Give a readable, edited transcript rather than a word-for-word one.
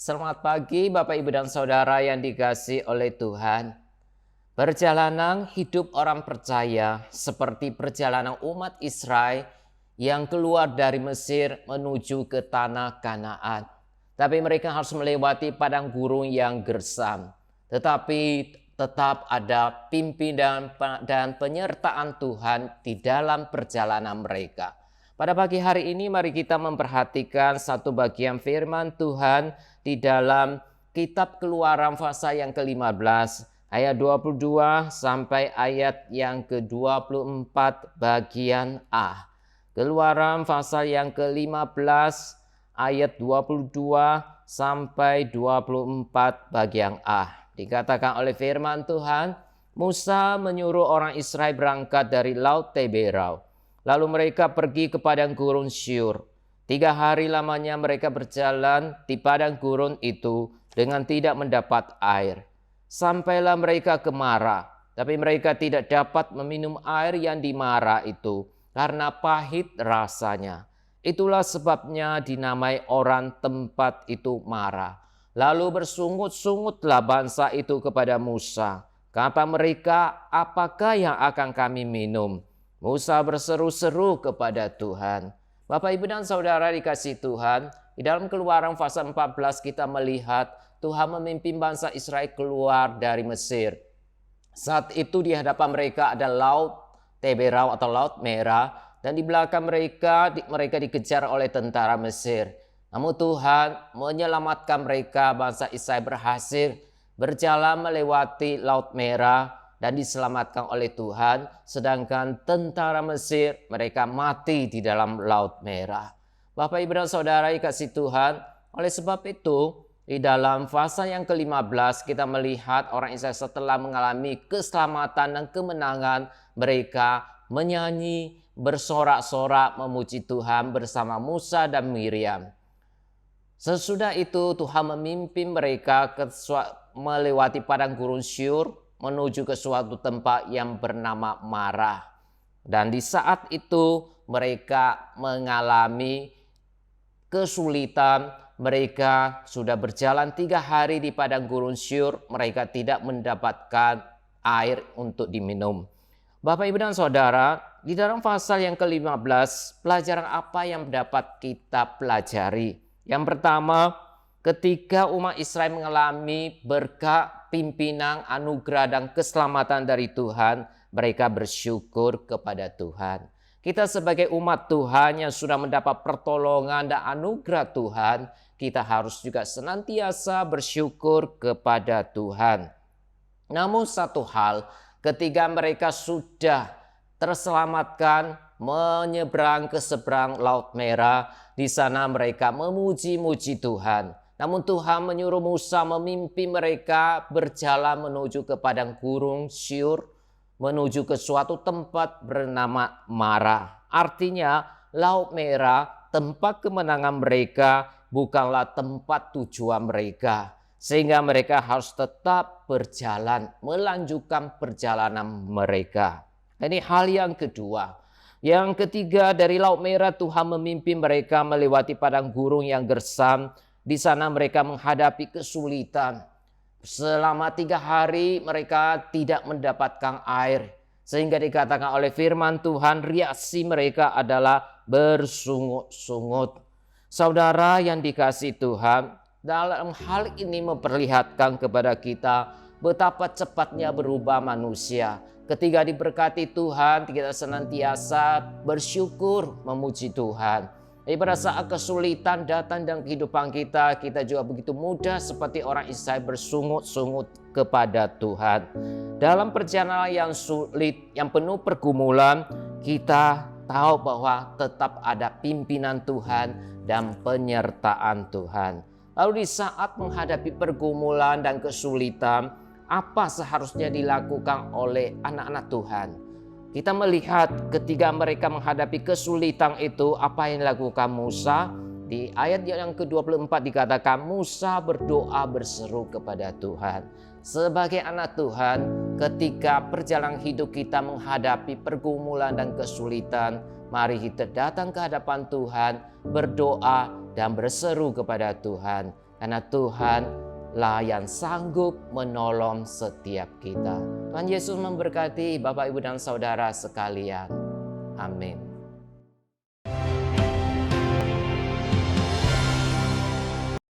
Selamat pagi Bapak Ibu dan Saudara yang dikasihi oleh Tuhan. Perjalanan hidup orang percaya seperti perjalanan umat Israel yang keluar dari Mesir menuju ke tanah Kanaan. Tapi mereka harus melewati padang gurun yang gersam. Tetapi tetap ada pimpinan dan penyertaan Tuhan di dalam perjalanan mereka. Pada pagi hari ini mari kita memperhatikan satu bagian firman Tuhan di dalam kitab Keluaran pasal yang ke-15 ayat 22 sampai ayat yang ke-24 bagian A. Keluaran pasal yang ke-15 ayat 22 sampai 24 bagian A. Dikatakan oleh firman Tuhan, Musa menyuruh orang Israel berangkat dari Laut Teberau. Lalu mereka pergi ke padang gurun Syur. 3 hari lamanya mereka berjalan di padang gurun itu dengan tidak mendapat air. Sampailah mereka ke Mara, tapi mereka tidak dapat meminum air yang di Mara itu karena pahit rasanya. Itulah sebabnya dinamai orang tempat itu Mara. Lalu bersungut-sungutlah bangsa itu kepada Musa. Kata mereka, apakah yang akan kami minum? Musa berseru-seru kepada Tuhan. Bapak, Ibu, dan Saudara dikasihi Tuhan, di dalam Keluaran pasal 14 kita melihat Tuhan memimpin bangsa Israel keluar dari Mesir. Saat itu di hadapan mereka ada Laut Teberau atau Laut Merah, dan di belakang mereka dikejar oleh tentara Mesir. Namun Tuhan menyelamatkan mereka, bangsa Israel berhasil berjalan melewati Laut Merah dan diselamatkan oleh Tuhan, sedangkan tentara Mesir mereka mati di dalam Laut Merah. Bapak, Ibu, dan Saudara dikasihi Tuhan, oleh sebab itu di dalam pasal yang ke-15 kita melihat orang Israel setelah mengalami keselamatan dan kemenangan, mereka menyanyi, bersorak-sorak memuji Tuhan bersama Musa dan Miriam. Sesudah itu Tuhan memimpin mereka melewati padang gurun Syur menuju ke suatu tempat yang bernama Mara. Dan di saat itu mereka mengalami kesulitan. Mereka sudah berjalan 3 hari di padang gurun Syur. Mereka tidak mendapatkan air untuk diminum. Bapak, Ibu, dan Saudara, di dalam pasal yang ke-15, pelajaran apa yang dapat kita pelajari? Yang pertama, ketika umat Israel mengalami berkat, pimpinan, anugerah, dan keselamatan dari Tuhan, mereka bersyukur kepada Tuhan. Kita sebagai umat Tuhan yang sudah mendapat pertolongan dan anugerah Tuhan, kita harus juga senantiasa bersyukur kepada Tuhan. Namun satu hal, ketika mereka sudah terselamatkan, menyeberang ke seberang Laut Merah, di sana mereka memuji-muji Tuhan. Namun Tuhan menyuruh Musa memimpin mereka berjalan menuju ke padang gurun Syur, menuju ke suatu tempat bernama Mara. Artinya Laut Merah, tempat kemenangan mereka, bukanlah tempat tujuan mereka. Sehingga mereka harus tetap berjalan, melanjutkan perjalanan mereka. Ini hal yang kedua. Yang ketiga, dari Laut Merah Tuhan memimpin mereka melewati padang gurun yang gersam. Di sana mereka menghadapi kesulitan. Selama 3 hari mereka tidak mendapatkan air. Sehingga dikatakan oleh firman Tuhan, reaksi mereka adalah bersungut-sungut. Saudara yang dikasihi Tuhan, dalam hal ini memperlihatkan kepada kita betapa cepatnya berubah manusia. Ketika diberkati Tuhan, kita senantiasa bersyukur memuji Tuhan. Pada saat kesulitan datang dalam kehidupan kita, kita juga begitu mudah seperti orang Israel bersungut-sungut kepada Tuhan. Dalam perjalanan yang sulit, yang penuh pergumulan, kita tahu bahwa tetap ada pimpinan Tuhan dan penyertaan Tuhan. Lalu di saat menghadapi pergumulan dan kesulitan, apa seharusnya dilakukan oleh anak-anak Tuhan? Kita melihat ketika mereka menghadapi kesulitan itu, apa yang dilakukan Musa? Di ayat yang ke-24 dikatakan Musa berdoa berseru kepada Tuhan. Sebagai anak Tuhan, ketika perjalanan hidup kita menghadapi pergumulan dan kesulitan, mari kita datang ke hadapan Tuhan, berdoa dan berseru kepada Tuhan. Karena Tuhanlah yang sanggup menolong setiap kita. Tuhan Yesus memberkati Bapak, Ibu, dan Saudara sekalian. Amin.